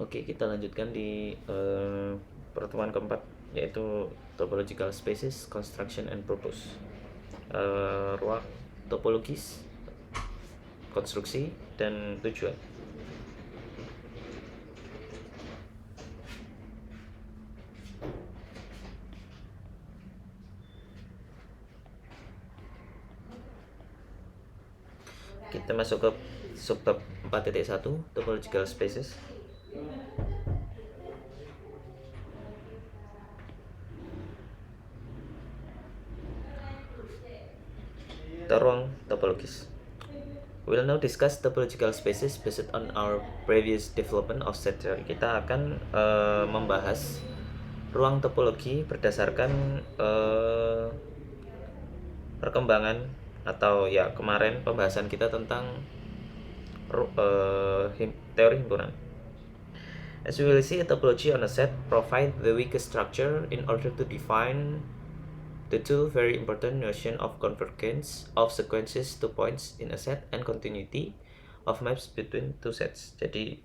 Oke, kita lanjutkan di pertemuan keempat, yaitu topological spaces, construction and purpose. Ruang topologis, konstruksi, dan tujuan. Kita masuk ke subbab 4.1, topological spaces. Ruang topologis. We'll now discuss topological spaces based on our previous development of set theory. Kita akan membahas ruang topologi berdasarkan perkembangan atau ya kemarin pembahasan kita tentang teori himpunan. As we will see, a topology on a set provide the weakest structure in order to define the two very important notion of convergence of sequences to points in a set and continuity of maps between two sets. Jadi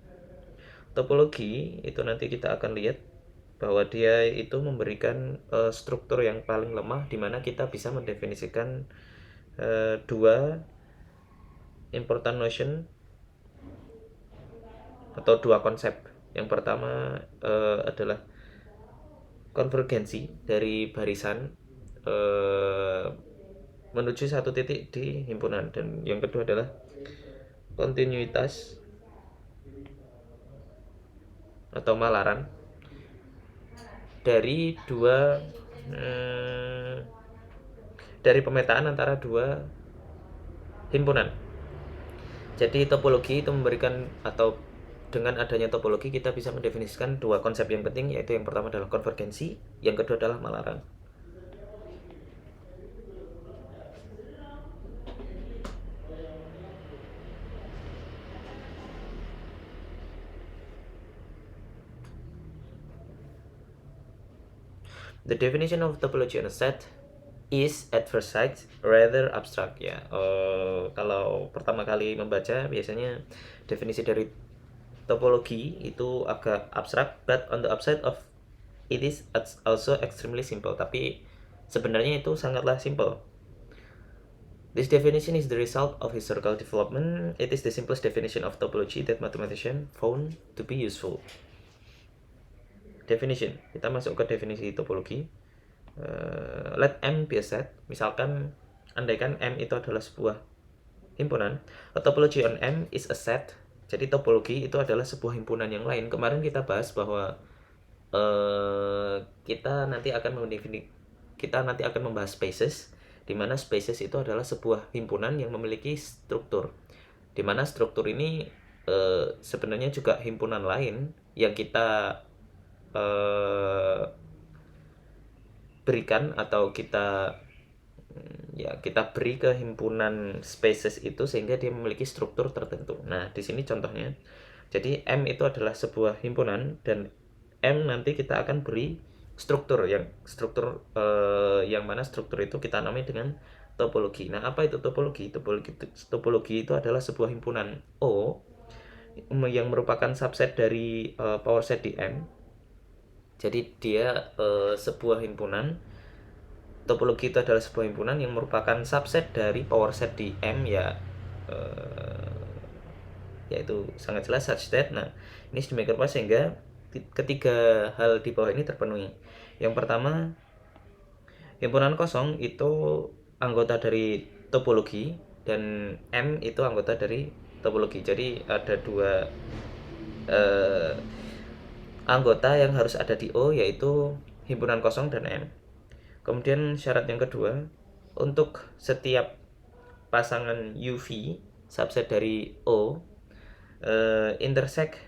topologi itu nanti kita akan lihat bahwa dia itu memberikan struktur yang paling lemah di mana kita bisa mendefinisikan dua important notion atau dua konsep. Yang pertama adalah konvergensi dari barisan menuju satu titik di himpunan, dan yang kedua adalah kontinuitas atau malaran dari dari pemetaan antara dua himpunan. Jadi topologi itu memberikan, atau dengan adanya topologi kita bisa mendefinisikan dua konsep yang penting, yaitu yang pertama adalah konvergensi, yang kedua adalah malaran. The definition of topology on a set is at first sight rather abstract ya. Kalau pertama kali membaca biasanya definisi dari topologi itu agak abstrak, but on the upside of it is also extremely simple. Tapi sebenarnya itu sangatlah simple. This definition is the result of historical development. It is the simplest definition of topology that mathematicians found to be useful. Definition, kita masuk ke definisi topologi. Let M be a set. Misalkan andaikan M itu adalah sebuah himpunan, a topology on M is a set. Jadi topologi itu adalah sebuah himpunan yang lain. Kemarin kita bahas bahwa kita nanti akan membahas spaces, di mana spaces itu adalah sebuah himpunan yang memiliki struktur, di mana struktur ini sebenarnya juga himpunan lain yang kita berikan atau kita beri ke himpunan spaces itu sehingga dia memiliki struktur tertentu. Nah, di sini contohnya. Jadi M itu adalah sebuah himpunan dan M nanti kita akan beri struktur yang mana struktur itu kita namai dengan topologi. Nah, apa itu topologi? Topologi itu adalah sebuah himpunan O yang merupakan subset dari power set di M. Jadi dia sebuah himpunan. Topologi itu adalah sebuah himpunan yang merupakan subset dari power set di M yaitu sangat jelas such that. Nah, ini sedemikian rupa sehingga ketiga hal di bawah ini terpenuhi. Yang pertama, himpunan kosong itu anggota dari topologi dan M itu anggota dari topologi. Jadi ada dua anggota yang harus ada di O, yaitu himpunan kosong dan M. Kemudian syarat yang kedua, untuk setiap pasangan UV subset dari O, intersect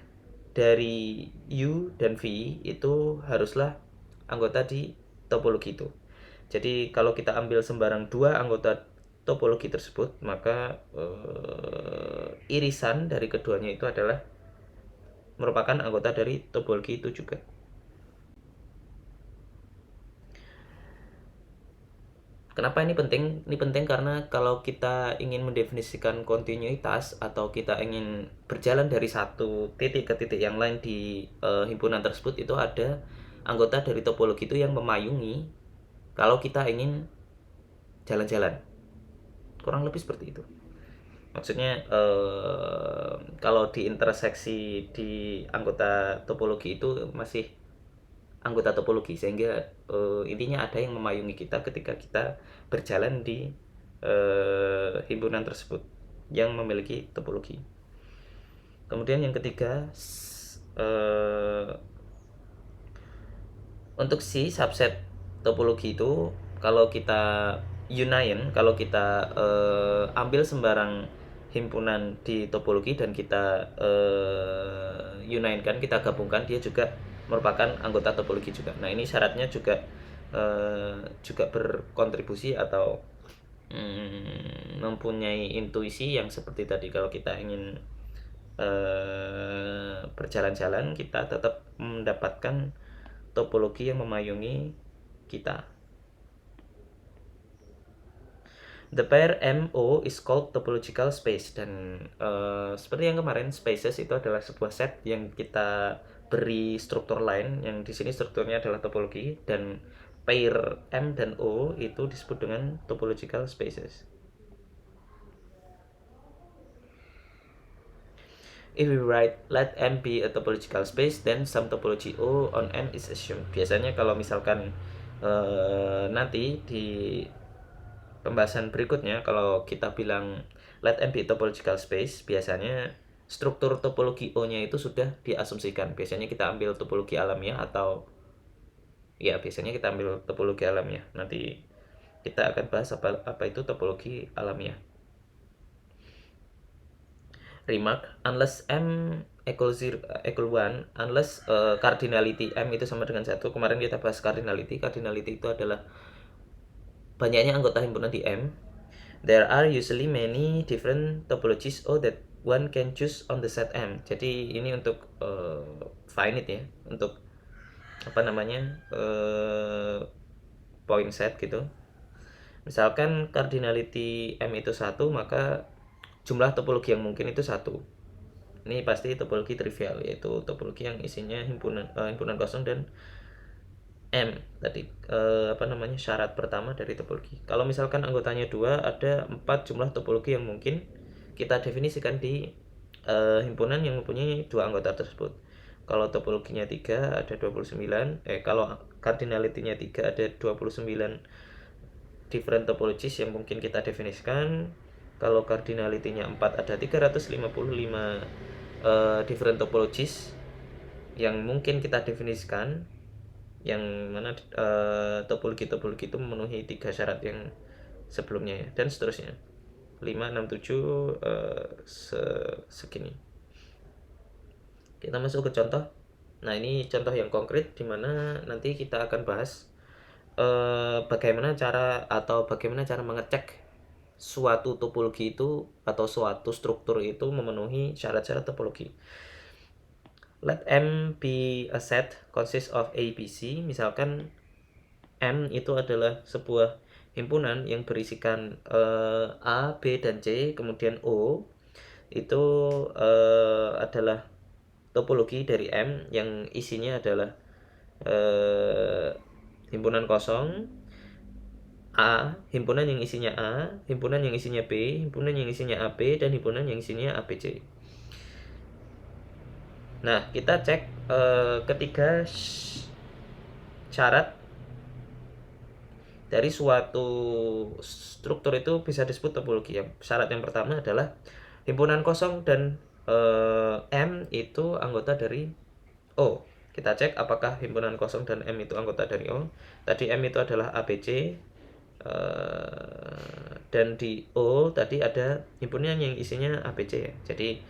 dari U dan V itu haruslah anggota di topologi itu. Jadi kalau kita ambil sembarang dua anggota topologi tersebut, maka irisan dari keduanya itu adalah merupakan anggota dari topologi itu juga. Kenapa ini penting? Ini penting karena kalau kita ingin mendefinisikan kontinuitas atau kita ingin berjalan dari satu titik ke titik yang lain di himpunan tersebut, itu ada anggota dari topologi itu yang memayungi kalau kita ingin jalan-jalan. Kurang lebih seperti itu. Maksudnya kalau di interseksi di anggota topologi itu masih anggota topologi, sehingga intinya ada yang memayungi kita ketika kita berjalan di himpunan tersebut yang memiliki topologi. Kemudian yang ketiga, untuk si subset topologi itu, kalau kita kalau kita ambil sembarang himpunan di topologi dan kita union-kan, kita gabungkan, dia juga merupakan anggota topologi juga. Nah, ini syaratnya juga berkontribusi atau mempunyai intuisi yang seperti tadi. Kalau kita ingin berjalan-jalan, kita tetap mendapatkan topologi yang memayungi kita. The pair MO is called topological space, dan seperti yang kemarin, spaces itu adalah sebuah set yang kita beri struktur lain, yang di sini strukturnya adalah topologi, dan pair M dan O itu disebut dengan topological spaces. If we write let M be a topological space, then some topology O on M is assumed. Biasanya kalau misalkan nanti di pembahasan berikutnya, kalau kita bilang let M be a topological space, biasanya struktur topologi O-nya itu sudah diasumsikan. Biasanya kita ambil topologi alamiah, atau ya biasanya kita ambil topologi alamiah. Nanti kita akan bahas apa itu topologi alamiah. Remark, unless M equal 1, unless cardinality M itu sama dengan 1. Kemarin kita bahas cardinality. Cardinality itu adalah banyaknya anggota himpunan di M. There are usually many different topologies O that one can choose on the set M. Jadi ini untuk finite ya, untuk apa namanya, point set gitu. Misalkan cardinality M itu 1, maka jumlah topologi yang mungkin itu 1. Ini pasti topologi trivial, yaitu topologi yang isinya himpunan kosong dan M tadi, syarat pertama dari topologi. Kalau misalkan anggotanya 2, ada 4 jumlah topologi yang mungkin kita definisikan di himpunan yang mempunyai 2 anggota tersebut. Kalau topologinya 3, ada 29. Kalau cardinality-nya 3, ada 29 different topologies yang mungkin kita definisikan. Kalau cardinality-nya 4, ada 355 different topologies yang mungkin kita definisikan, yang mana topologi-topologi itu memenuhi 3 syarat yang sebelumnya ya, dan seterusnya. 5, 6, 7 segini. Kita masuk ke contoh. Nah, ini contoh yang konkret di mana nanti kita akan bahas bagaimana cara mengecek suatu topologi itu atau suatu struktur itu memenuhi syarat-syarat topologi. Let M be a set consists of A, B, C. Misalkan M itu adalah sebuah himpunan yang berisikan A, B, dan C. Kemudian O itu adalah topologi dari M yang isinya adalah himpunan kosong A, himpunan yang isinya A, himpunan yang isinya B, himpunan yang isinya AB, dan himpunan yang isinya ABC. Nah, kita cek ketiga syarat dari suatu struktur itu bisa disebut topologi. Syarat yang pertama adalah himpunan kosong dan M itu anggota dari O. Kita cek apakah himpunan kosong dan M itu anggota dari O. Tadi M itu adalah ABC, dan di O tadi ada himpunan yang isinya ABC ya. Jadi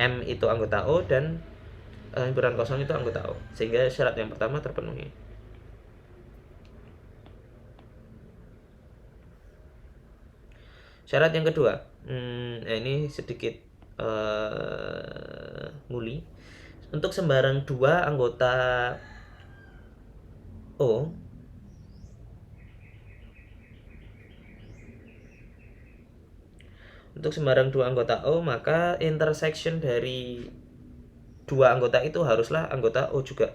M itu anggota O dan himpunan kosong itu anggota O, sehingga syarat yang pertama terpenuhi. Syarat yang kedua, ini sedikit nguli. Untuk sembarang 2 anggota O, Untuk sembarang dua anggota O, maka intersection dari dua anggota itu haruslah anggota O juga.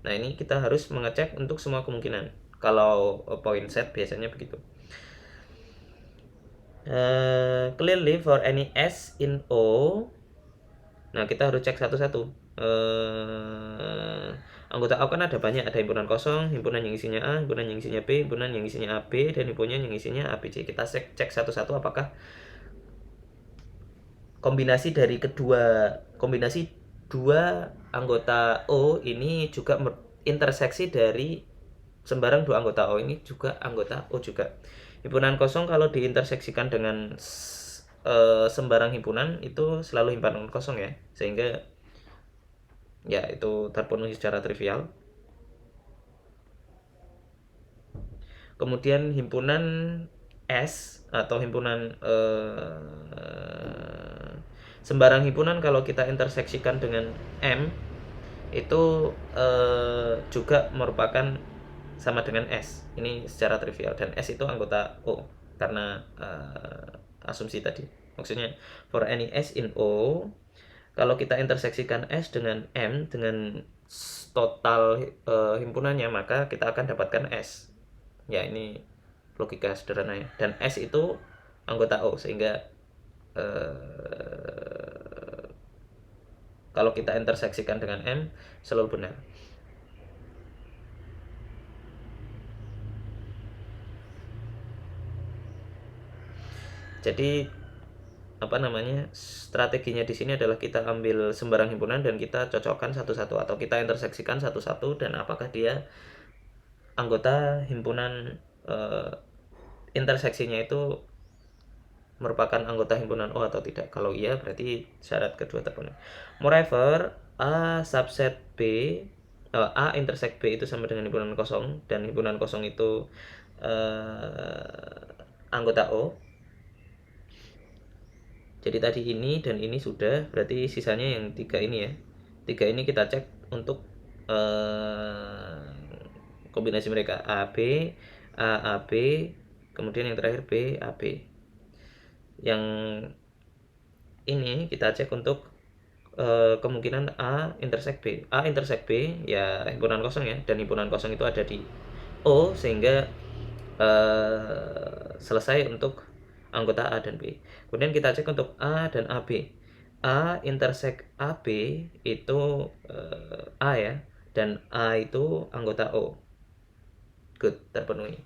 Nah, ini kita harus mengecek untuk semua kemungkinan. Kalau point set biasanya begitu. Clearly for any S in O, nah kita harus cek satu-satu. Anggota O kan ada banyak, ada himpunan kosong, himpunan yang isinya A, himpunan yang isinya B, himpunan yang isinya AB, dan himpunan yang isinya ABC. Kita cek satu-satu apakah kombinasi dua anggota O ini juga interseksi dari sembarang dua anggota O ini juga anggota O juga. Himpunan kosong kalau diinterseksikan dengan sembarang himpunan itu selalu himpunan kosong ya, sehingga ya itu terpenuhi secara trivial. Kemudian himpunan S atau himpunan sembarang himpunan kalau kita interseksikan dengan M itu juga merupakan sama dengan S. Ini secara trivial, dan S itu anggota O karena asumsi tadi. Maksudnya for any S in O, kalau kita interseksikan S dengan M dengan total himpunannya, maka kita akan dapatkan S. Ya, ini logika sederhana ya. Dan S itu anggota O, sehingga kalau kita interseksikan dengan M selalu benar. Jadi strateginya di sini adalah kita ambil sembarang himpunan dan kita cocokkan satu-satu, atau kita interseksikan satu-satu, dan apakah dia anggota himpunan interseksinya itu merupakan anggota himpunan O atau tidak. Kalau iya, berarti syarat kedua terpenuhi. Moreover, A subset B, A intersect B itu sama dengan himpunan kosong, dan himpunan kosong itu anggota O. Jadi tadi ini dan ini sudah, berarti sisanya yang tiga ini ya. Tiga ini kita cek untuk kombinasi mereka AB, AAB, kemudian yang terakhir BAB. Yang ini kita cek untuk kemungkinan A intersect B. A intersect B ya himpunan kosong ya, dan himpunan kosong itu ada di O, sehingga selesai untuk anggota A dan B. Kemudian kita cek untuk A dan AB. A intersect AB itu A ya, dan A itu anggota O. Good, terpenuhi.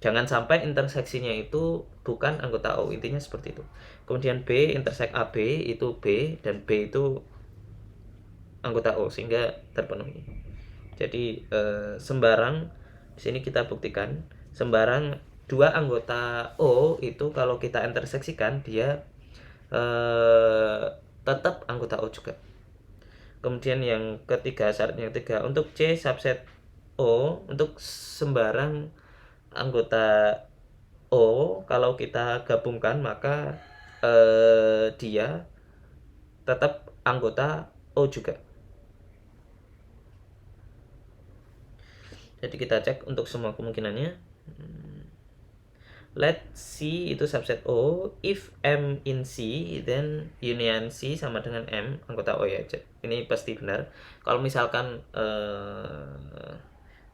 Jangan sampai interseksinya itu bukan anggota O, intinya seperti itu. Kemudian B intersect AB itu B, dan B itu anggota O, sehingga terpenuhi. Jadi sembarang di sini kita buktikan sembarang dua anggota O itu kalau kita interseksikan dia tetap anggota O juga. Kemudian yang ketiga, syaratnya ketiga, untuk C subset O, untuk sembarang anggota O kalau kita gabungkan maka dia tetap anggota O juga. Jadi kita cek untuk semua kemungkinannya. Let C itu subset O. If M in C, then union C sama dengan M anggota O ya. Ini pasti benar. Kalau misalkan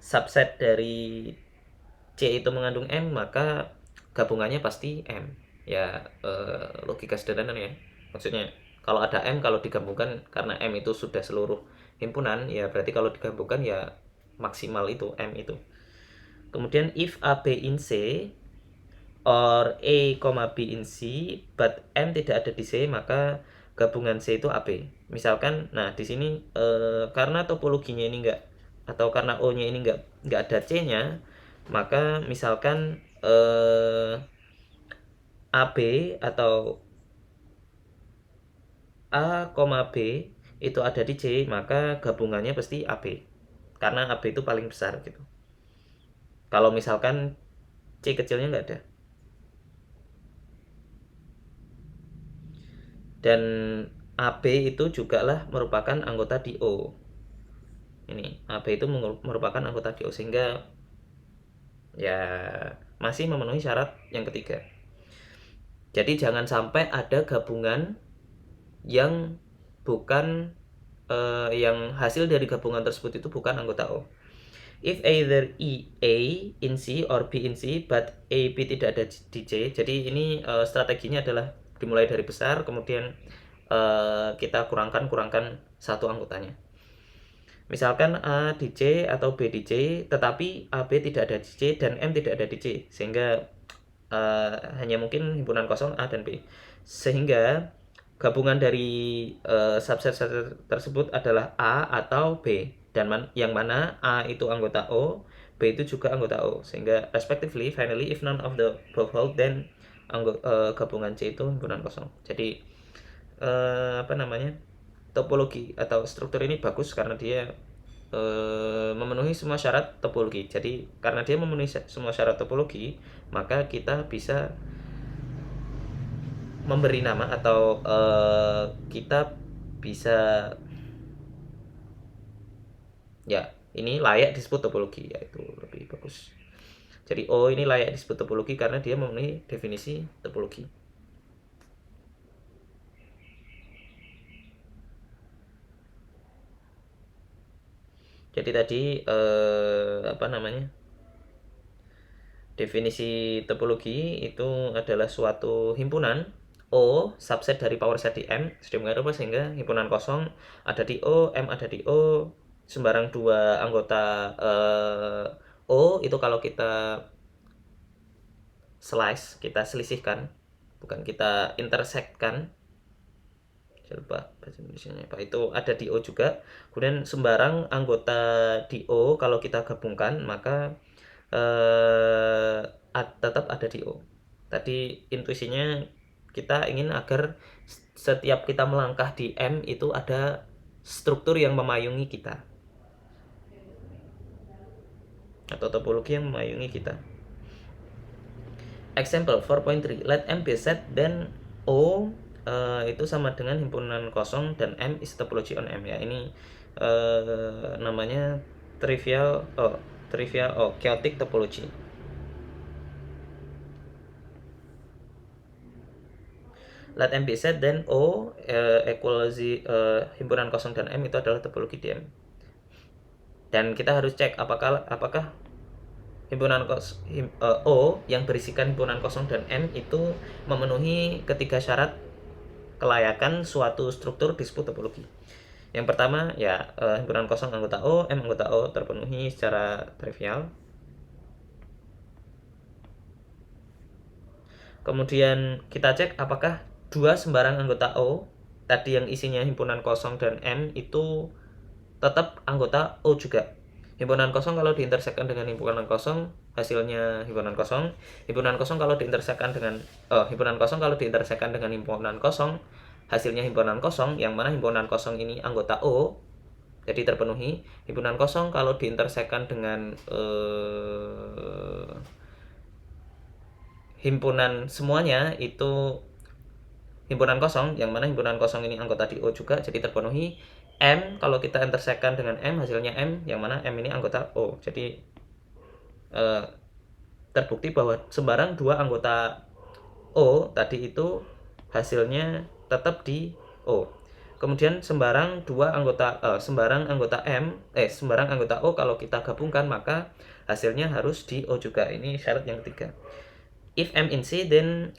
subset dari C itu mengandung M, maka gabungannya pasti M. Ya logika sederhana ya. Maksudnya kalau ada M, kalau digabungkan, karena M itu sudah seluruh himpunan, ya berarti kalau digabungkan ya maksimal itu M itu. Kemudian if A, B in C or A, B in C but M tidak ada di C, maka gabungan C itu AB. Misalkan, nah di sini karena topologinya ini enggak, atau karena O-nya ini enggak ada C-nya, maka misalkan AB atau A, B itu ada di C, maka gabungannya pasti AB. Karena AB itu paling besar gitu. Kalau misalkan C kecilnya enggak ada. Dan AB itu juga lah merupakan anggota di O. Ini AB itu merupakan anggota di O, sehingga ya masih memenuhi syarat yang ketiga. Jadi jangan sampai ada gabungan yang bukan yang hasil dari gabungan tersebut itu bukan anggota O. If either A in C or B in C but A B tidak ada di C, jadi ini strateginya adalah dimulai dari besar, kemudian kita kurangkan satu anggotanya. Misalkan A di C atau B di C, tetapi AB tidak ada di C dan M tidak ada di C, sehingga hanya mungkin himpunan kosong A dan B. Sehingga gabungan dari subset tersebut adalah A atau B, dan yang mana A itu anggota O, B itu juga anggota O, sehingga respectively finally if none of the above hold then gabungan C itu himpunan kosong. Jadi apa namanya, topologi atau struktur ini bagus karena dia memenuhi semua syarat topologi. Jadi karena dia memenuhi semua syarat topologi, maka kita bisa memberi nama atau kita bisa, ya ini layak disebut topologi, yaitu lebih bagus. Jadi O ini layak disebut topologi karena dia memenuhi definisi topologi. Jadi tadi apa namanya, definisi topologi itu adalah suatu himpunan O subset dari power set di M sedemikian rupa sehingga himpunan kosong ada di O, M ada di O, sembarang dua anggota O itu kalau kita slice, kita selisihkan, bukan kita intersectkan, saya lupa bahasa Indonesianya apa, itu ada di O juga. Kemudian sembarang anggota di O kalau kita gabungkan maka tetap ada di O. Tadi intuisinya kita ingin agar setiap kita melangkah di M itu ada struktur yang memayungi kita atau topologi yang memayungi kita. Example 4.3, let M be set then O itu sama dengan himpunan kosong dan M is topology on M, ya. Ini namanya trivial chaotic topology. Let M be set then O equals himpunan kosong dan M itu adalah topologi di M. Dan kita harus cek apakah himpunan O yang berisikan himpunan kosong dan M itu memenuhi ketiga syarat kelayakan suatu struktur disebut topologi. Yang pertama ya himpunan kosong anggota O, M anggota O terpenuhi secara trivial. Kemudian kita cek apakah dua sembarang anggota O tadi yang isinya himpunan kosong dan M itu tetap anggota O juga. Himpunan kosong kalau diintersekkan dengan himpunan kosong hasilnya himpunan kosong. Himpunan kosong kalau diintersekkan dengan himpunan kosong kalau diintersekkan dengan himpunan kosong hasilnya himpunan kosong, yang mana himpunan kosong ini anggota O jadi terpenuhi. Himpunan kosong kalau diintersekkan dengan himpunan semuanya itu himpunan kosong, yang mana himpunan kosong ini anggota di O juga jadi terpenuhi. M kalau kita intersekkan dengan M hasilnya M, yang mana M ini anggota O. Jadi terbukti bahwa sembarang dua anggota O tadi itu hasilnya tetap di O. Kemudian sembarang anggota O kalau kita gabungkan maka hasilnya harus di O juga. Ini syarat yang ketiga. If M in C then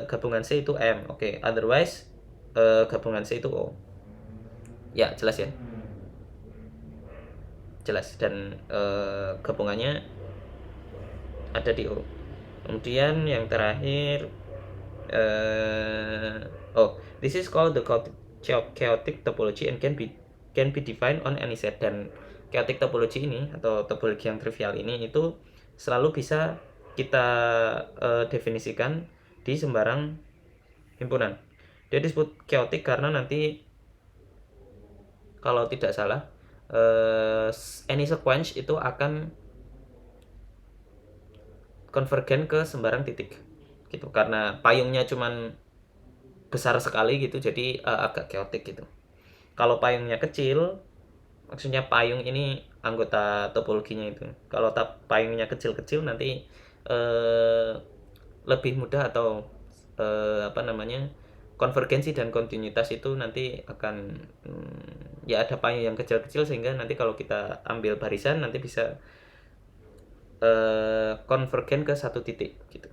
gabungan C itu M. Oke, otherwise gabungan C itu O. Ya, jelas ya. Jelas, dan gabungannya ada di O. Kemudian yang terakhir this is called the chaotic topology and can be defined on any set. Dan chaotic topology ini atau topologi yang trivial ini itu selalu bisa kita definisikan di sembarang himpunan. Dia disebut chaotic karena nanti kalau tidak salah any sequence itu akan konvergen ke sembarang titik gitu, karena payungnya cuman besar sekali gitu, jadi agak chaotic gitu. Kalau payungnya kecil, maksudnya payung ini anggota topologinya itu, kalau payungnya kecil-kecil nanti lebih mudah atau apa namanya, konvergensi dan kontinuitas itu nanti akan ya ada payung yang kecil-kecil, sehingga nanti kalau kita ambil barisan nanti bisa konvergen ke satu titik gitu.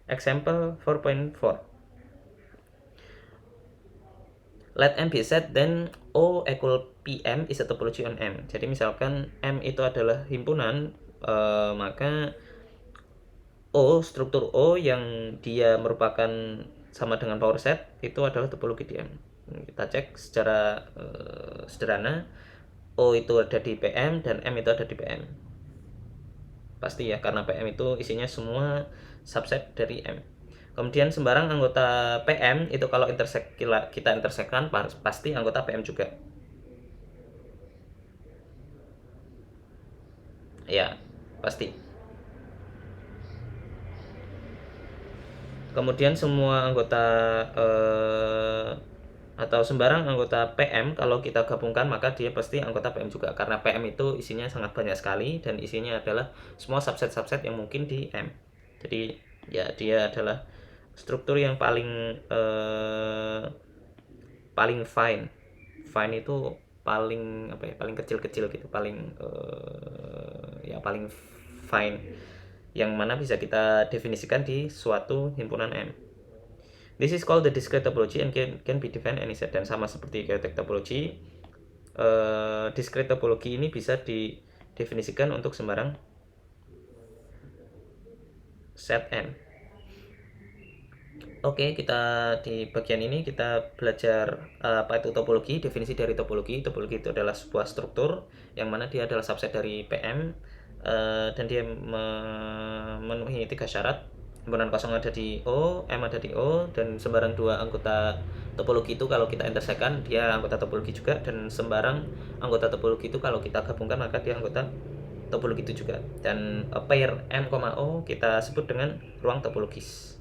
Example 4.4, let M be set, then O equal PM is a topology on M. Jadi misalkan M itu adalah himpunan, maka O, struktur O yang dia merupakan sama dengan power set itu adalah topologi di M. Kita cek secara sederhana, O itu ada di PM dan M itu ada di PM. Pasti ya, karena PM itu isinya semua subset dari M. Kemudian sembarang anggota PM itu kalau kita intersekkan pasti anggota PM juga. Ya, pasti. Kemudian semua anggota atau sembarang anggota PM kalau kita gabungkan maka dia pasti anggota PM juga, karena PM itu isinya sangat banyak sekali dan isinya adalah semua subset-subset yang mungkin di M. Jadi ya dia adalah struktur yang paling fine. Fine itu paling apa ya, paling kecil-kecil gitu, paling ya paling fine, yang mana bisa kita definisikan di suatu himpunan M. This is called the discrete topology and can be defined any set. Dan sama seperti chaotic topology, discrete topology ini bisa didefinisikan untuk sembarang set M. Oke, kita di bagian ini kita belajar apa itu topologi, definisi dari topologi. Topologi itu adalah sebuah struktur yang mana dia adalah subset dari PM, dan dia memenuhi 3 syarat. Himpunan kosong ada di O, M ada di O, dan sembarang dua anggota topologi itu kalau kita intersekkan dia anggota topologi juga, dan sembarang anggota topologi itu kalau kita gabungkan maka dia anggota topologi itu juga. Dan pair M, O kita sebut dengan ruang topologis.